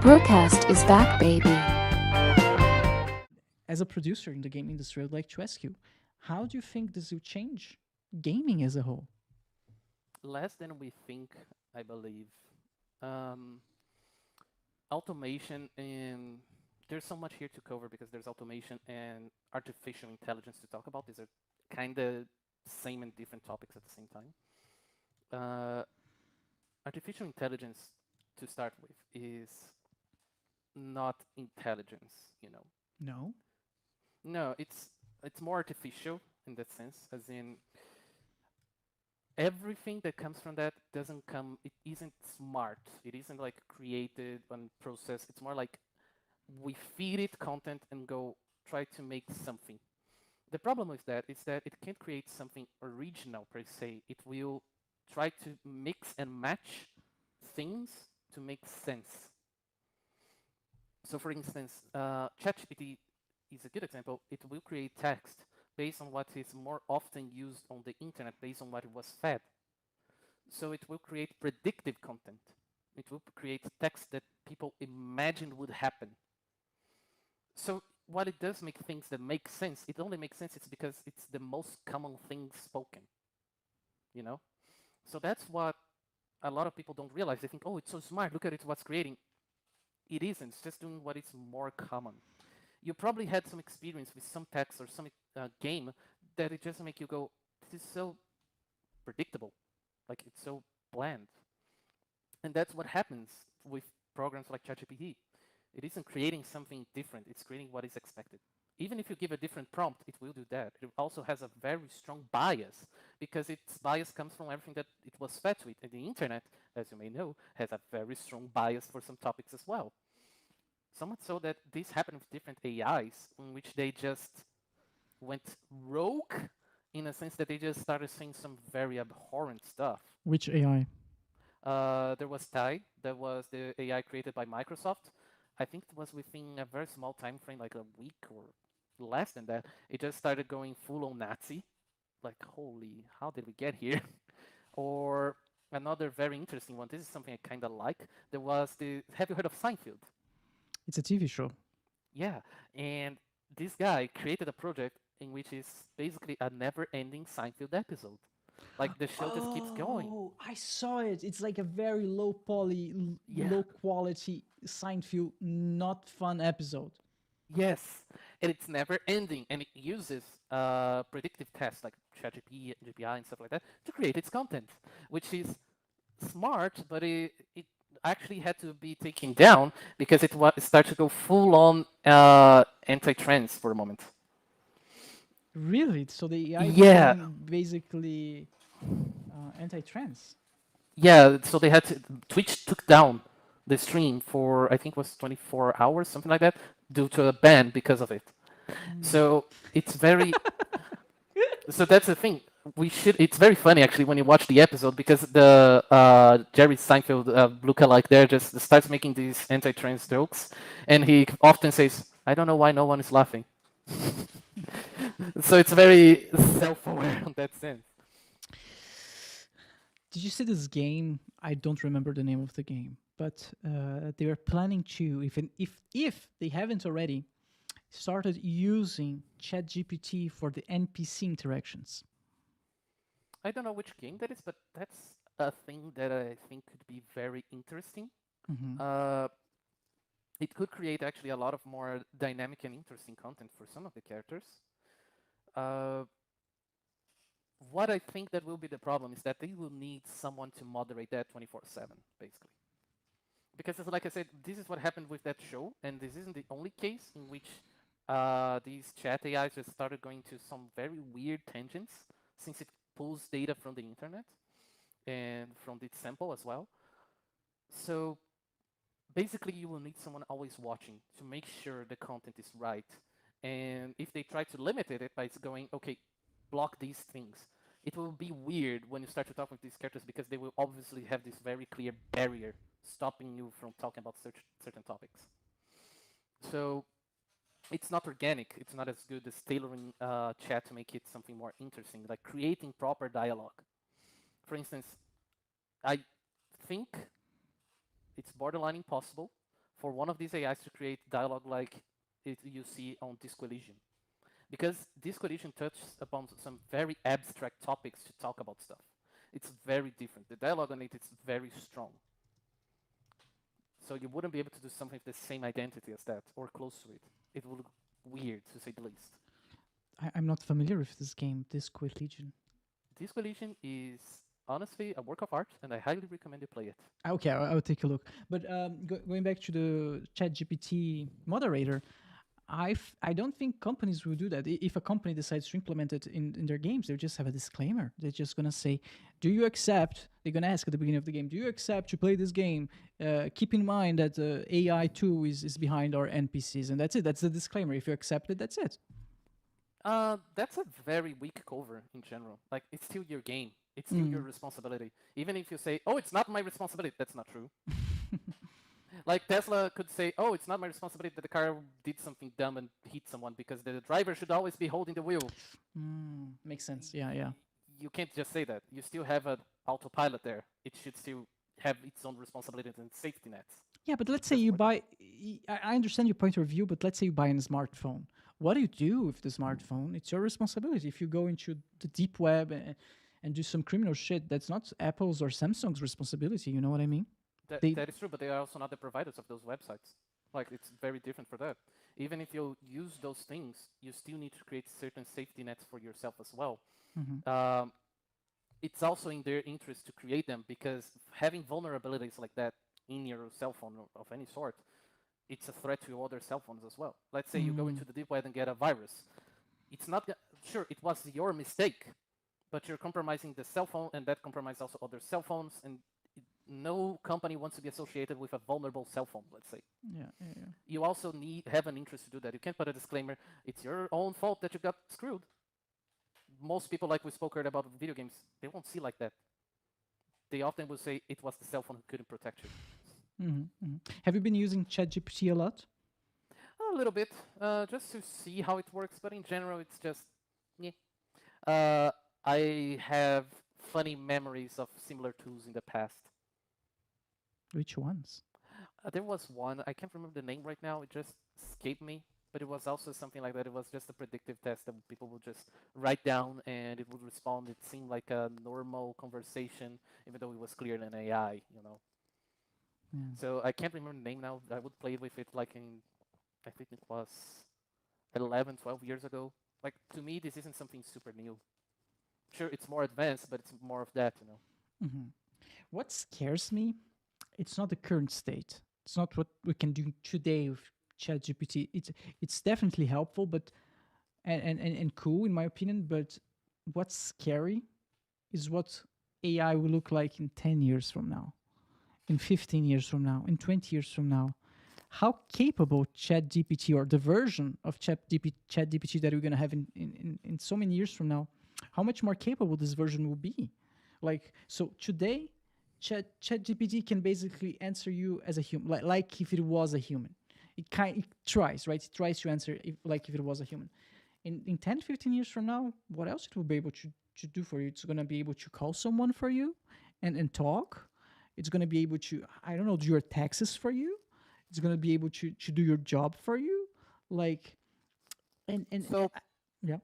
BruCast is back, baby. As a producer in the game industry, I'd like to ask you, how do you think this will change gaming as a whole? Less than we think, I believe. Um, Automation and there's so much here to cover because there's automation and artificial intelligence to talk about. These are kind of same and different topics at the same time. Uh, Artificial intelligence, to start with, is not intelligence. No? No, it's more artificial in that sense, as in everything that comes from that doesn't come. It isn't smart. It isn't like created and processed. It's more like we feed it content and go try to make something. The problem with that is that it can't create something original per se. It will try to mix and match things to make sense. So for instance, ChatGPT is a good example. It will create text based on what is more often used on the internet, based on what it was fed. So it will create predictive content. It will create text that people imagined would happen. So what it does make things that make sense, it only makes sense it's because it's the most common thing spoken, you know? So that's what a lot of people don't realize. They think, oh, it's so smart, look at it, what's creating. It isn't, it's just doing what is more common. You probably had some experience with some text or some game that it just make you go, this is so predictable, like it's so bland. And that's what happens with programs like ChatGPT. It isn't creating something different, it's creating what is expected. Even if you give a different prompt, it will do that. It also has a very strong bias because its bias comes from everything that it was fed with. And the internet, as you may know, has a very strong bias for some topics as well. So much so that this happened with different AIs in which they just went rogue in a sense that they just started saying some very abhorrent stuff. Which AI? There was Tai, that was the AI created by Microsoft. I think it was within a very small time frame, like a week or less than that. It just started going full on Nazi. Like, holy, how did we get here? Or another very interesting one. This is something I kind of like. There was have you heard of Seinfeld? It's a TV show. Yeah, and this guy created a project in which is basically a never-ending Seinfeld episode. Like the show just keeps going. Oh, I saw it. It's like a very low poly, Yeah. low quality Seinfeld, not fun episode. Yes, and it's never ending, and it uses predictive tests like ChatGPT, GPI, and stuff like that to create its content, which is smart, but it actually had to be taken down because it started to go full on anti-trans for a moment. Really? So the AI Yeah. became basically anti-trans. Yeah, so they had to, Twitch took down the stream for I think it was 24 hours, something like that, due to a ban because of it. So it's very. So that's the thing. It's very funny actually when you watch the episode because the Jerry Seinfeld lookalike there just starts making these anti-trans jokes, and he often says, "I don't know why no one is laughing." So it's very self-aware in that sense. Did you see this game? I don't remember the name of the game, but they were planning to, if they haven't already, started using ChatGPT for the NPC interactions. I don't know which game that is, but that's a thing that I think could be very interesting. It could create actually a lot of more dynamic and interesting content for some of the characters. What I think that will be the problem is that they will need someone to moderate that 24/7, basically. Because like I said, this is what happened with that show, and this isn't the only case in which these chat AIs just started going to some very weird tangents, since it pulls data from the internet and from its sample as well. So basically, you will need someone always watching to make sure the content is right. And if they try to limit it by going, okay, block these things, it will be weird when you start to talk with these characters because they will obviously have this very clear barrier stopping you from talking about certain topics. So it's not organic. It's not as good as tailoring chat to make it something more interesting, like creating proper dialogue. For instance, I think it's borderline impossible for one of these AIs to create dialogue like it you see on Disco Elysium. Because Disco Elysium touches upon some very abstract topics to talk about stuff. It's very different. The dialogue on it is very strong. So you wouldn't be able to do something with the same identity as that, or close to it. It would look weird, to say the least. I'm not familiar with this game, Disco Legion. Disco Elysium is honestly a work of art, and I highly recommend you play it. Okay, I'll take a look. But going back to the ChatGPT moderator, I don't think companies will do that. If a company decides to implement it in their games, they'll just have a disclaimer. They're just gonna say, "Do you accept?" They're gonna ask at the beginning of the game, "Do you accept to play this game? Keep in mind that the AI tool is behind our NPCs," and that's it. That's the disclaimer. If you accept it, that's it. That's a very weak cover in general. Like, it's still your game. It's still your responsibility. Even if you say, "Oh, it's not my responsibility," that's not true. Like Tesla could say, "Oh, it's not my responsibility that the car did something dumb and hit someone because the driver should always be holding the wheel." Makes sense. Yeah. You can't just say that. You still have an autopilot there. It should still have its own responsibilities and safety nets. Yeah, but let's say you buy. I understand your point of view, but let's say you buy a smartphone. What do you do with the smartphone? It's your responsibility. If you go into the deep web and do some criminal shit, that's not Apple's or Samsung's responsibility. You know what I mean? That is true, but they are also not the providers of those websites. Like, it's very different for that. Even if you use those things, you still need to create certain safety nets for yourself as well. It's also in their interest to create them, because having vulnerabilities like that in your cell phone of any sort, it's a threat to other cell phones as well. Let's say you go into the deep web and get a virus. It's not sure it was your mistake, but you're compromising the cell phone, and that compromises also other cell phones, and no company wants to be associated with a vulnerable cell phone, let's say. Yeah. You also have an interest to do that. You can't put a disclaimer, "It's your own fault that you got screwed." Most people, like we spoke earlier about video games, they won't see like that. They often will say, "It was the cell phone who couldn't protect you." Have you been using ChatGPT a lot? A little bit, just to see how it works, but in general, it's just, yeah. I have funny memories of similar tools in the past. Which ones? There was one, I can't remember the name right now, it just escaped me, but it was also something like that. It was just a predictive test that people would just write down and it would respond. It seemed like a normal conversation, even though it was clearly an AI, you know. So I can't remember the name now. I would play with it like I think it was 11, 12 years ago. Like, to me, this isn't something super new. Sure, it's more advanced, but it's more of that, you know. What scares me, it's not the current state. It's not what we can do today with ChatGPT. It's definitely helpful, but and cool in my opinion. But what's scary is what AI will look like in 10 years from now, in 15 years from now, in 20 years from now. How capable ChatGPT, or the version of ChatGPT that we're gonna have in so many years from now, how much more capable this version will be? Like, so today, ChatGPT can basically answer you as a human, like if it was a human. It tries, right? It tries to answer like if it was a human. In 10, 15 years from now, what else it will be able to do for you? It's going to be able to call someone for you and talk. It's going to be able to, I don't know, do your taxes for you. It's going to be able to do your job for you. Like, and So yeah.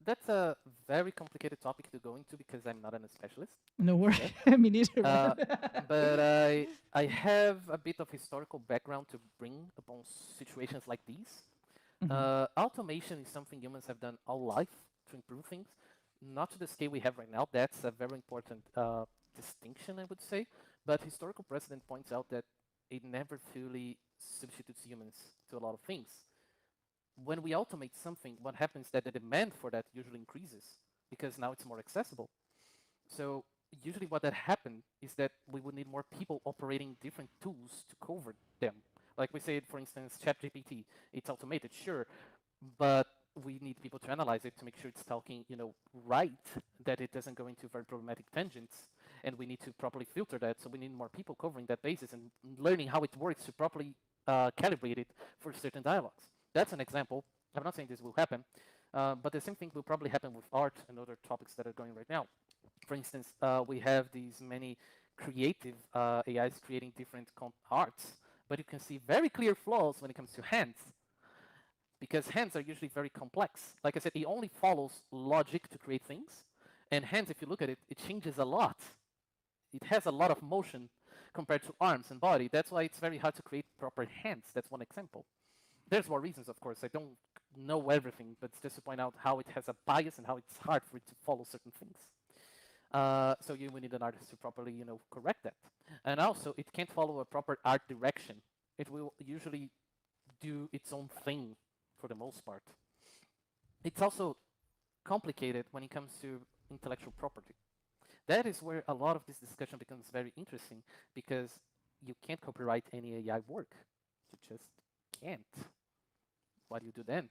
that's a very complicated topic to go into because I'm not a specialist. No worries. Me neither. But I have a bit of historical background to bring upon situations like these. Automation is something humans have done all life to improve things, not to the scale we have right now. That's a very important distinction, I would say. But historical precedent points out that it never fully substitutes humans to a lot of things. When we automate something, what happens is that the demand for that usually increases because now it's more accessible. So usually what that happened is that we would need more people operating different tools to cover them. Like we said, for instance, ChatGPT, it's automated, sure, but we need people to analyze it to make sure it's talking, right, that it doesn't go into very problematic tangents, and we need to properly filter that. So we need more people covering that basis and learning how it works to properly calibrate it for certain dialogues. That's an example. I'm not saying this will happen, but the same thing will probably happen with art and other topics that are going right now. For instance, we have these many creative AIs creating different arts, but you can see very clear flaws when it comes to hands, because hands are usually very complex. Like I said, it only follows logic to create things, and hands, if you look at it, it changes a lot. It has a lot of motion compared to arms and body. That's why it's very hard to create proper hands. That's one example. There's more reasons, of course. I don't know everything, but it's just to point out how it has a bias and how it's hard for it to follow certain things. So you will need an artist to properly, correct that. And also, it can't follow a proper art direction. It will usually do its own thing for the most part. It's also complicated when it comes to intellectual property. That is where a lot of this discussion becomes very interesting, because you can't copyright any AI work. You just can't. What do you do then?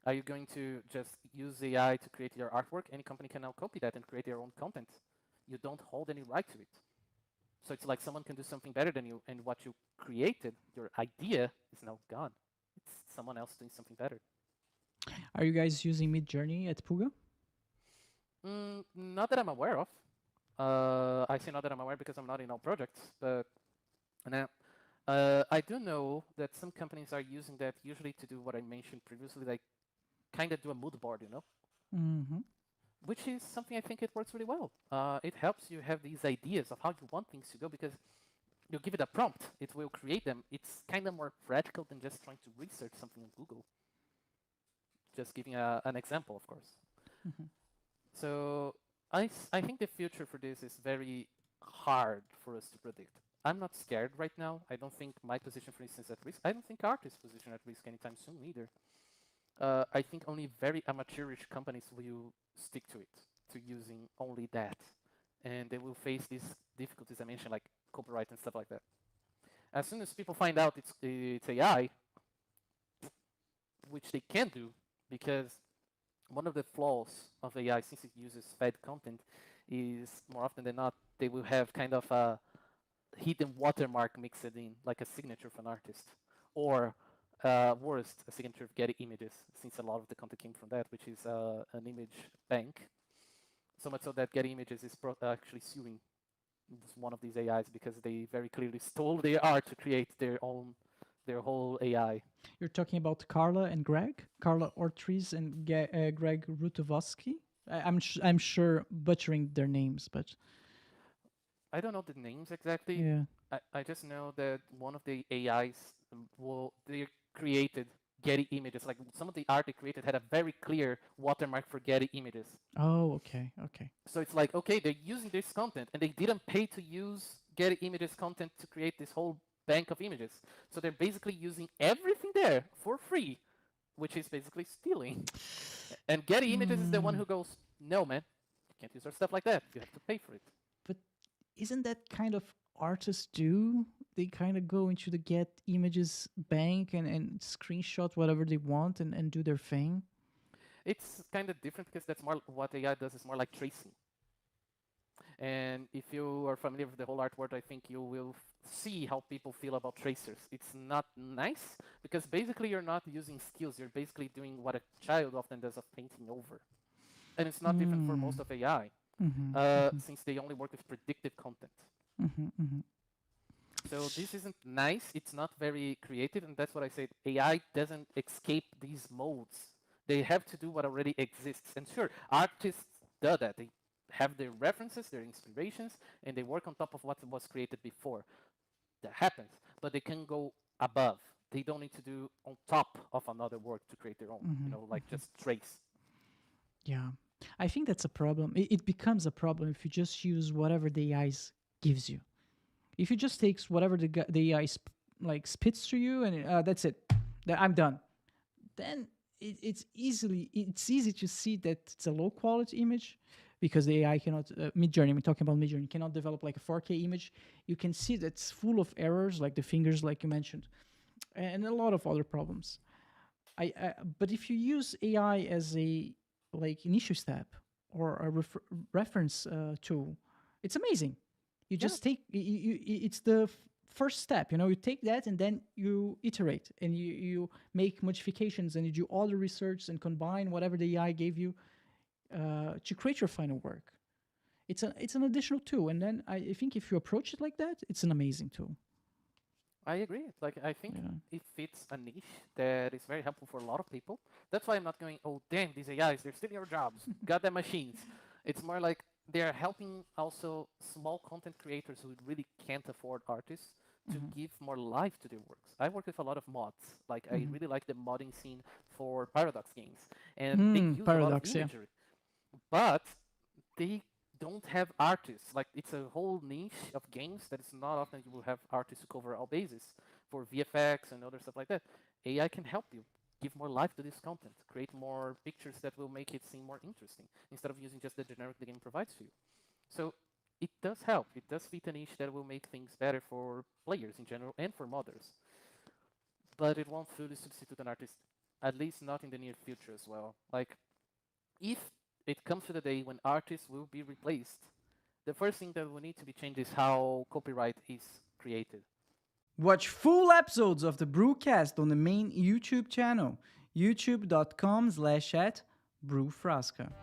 Are you going to just use AI to create your artwork? Any company can now copy that and create their own content. You don't hold any right to it. So it's like someone can do something better than you, and what you created, your idea, is now gone. It's someone else doing something better. Are you guys using Midjourney at Puga? Not that I'm aware of. I say not that I'm aware because I'm not in all projects, but now I do know that some companies are using that usually to do what I mentioned previously, like kind of do a mood board, Mm-hmm. which is something I think it works really well. It helps you have these ideas of how you want things to go, because you give it a prompt, it will create them. It's kind of more practical than just trying to research something on Google. Just giving an example, of course. Mm-hmm. So I think the future for this is very hard for us to predict. I'm not scared right now. I don't think my position, for instance, is at risk. I don't think art is position at risk anytime soon either. I think only very amateurish companies will stick to it, to using only that. And they will face these difficulties I mentioned, like copyright and stuff like that. As soon as people find out it's AI, which they can do, because one of the flaws of AI, since it uses fed content, is more often than not, they will have kind of a hidden watermark mixed in, like a signature of an artist. Or worst, a signature of Getty Images, since a lot of the content came from that, which is an image bank. So much so that Getty Images is actually suing one of these AIs because they very clearly stole their art to create their whole AI. You're talking about Carla and Greg, Carla Ortiz and Greg Rutovsky. I'm sure butchering their names, but I don't know the names exactly. yeah. I just know that one of the AIs, they created Getty Images. Like some of the art they created had a very clear watermark for Getty Images. Oh, okay. So it's like, okay, they're using this content and they didn't pay to use Getty Images content to create this whole bank of images. So they're basically using everything there for free, which is basically stealing. And Getty Images is the one who goes, no, man, you can't use our stuff like that. You have to pay for it. But isn't that kind of artists do? They kind of go into the Get Images bank and screenshot whatever they want and do their thing. It's kind of different because that's more what AI does is more like tracing. And if you are familiar with the whole art world, I think you will see how people feel about tracers. It's not nice because basically you're not using skills. You're basically doing what a child often does of painting over. And it's not different for most of AI, since they only work with predictive content. So this isn't nice. It's not very creative, and that's what I said. AI doesn't escape these modes. They have to do what already exists. And sure, artists do that. They have their references, their inspirations, and they work on top of what was created before. That happens, but they can go above. They don't need to do on top of another work to create their own, like just trace. Yeah, I think that's a problem. It becomes a problem if you just use whatever the AI gives you. If you just takes whatever the AI spits to you and that's it, I'm done, then it's easy to see that it's a low quality image because the AI cannot Midjourney. I'm talking about Midjourney cannot develop like a 4K image. You can see that it's full of errors, like the fingers, like you mentioned, and a lot of other problems. But if you use AI as a initial step or a reference tool, it's amazing. You just take it's the first step. You take that and then you iterate and you make modifications and you do all the research and combine whatever the AI gave you to create your final work. It's an additional tool, and then I think if you approach it like that, it's an amazing tool. I agree. Like I think Yeah. it fits a niche that is very helpful for a lot of people. That's why I'm not going, oh damn, these AIs, they're stealing your jobs. Goddamn machines. It's more like they're helping also small content creators who really can't afford artists to Mhm. give more life to their works. I work with a lot of mods. Like I Mhm. really like the modding scene for Paradox games. And they use a lot of Paradox, yeah. imagery. But they don't have artists. Like it's a whole niche of games that it's not often you will have artists who cover all bases for VFX and other stuff like that. AI can help you give more life to this content, create more pictures that will make it seem more interesting instead of using just the generic the game provides for you. So it does help. It does fit a niche that will make things better for players in general and for modders. But it won't fully substitute an artist, at least not in the near future as well. Like if it comes to the day when artists will be replaced, the first thing that will need to be changed is how copyright is created. Watch full episodes of the BruCast on the main YouTube channel, youtube.com/@brewfrasca.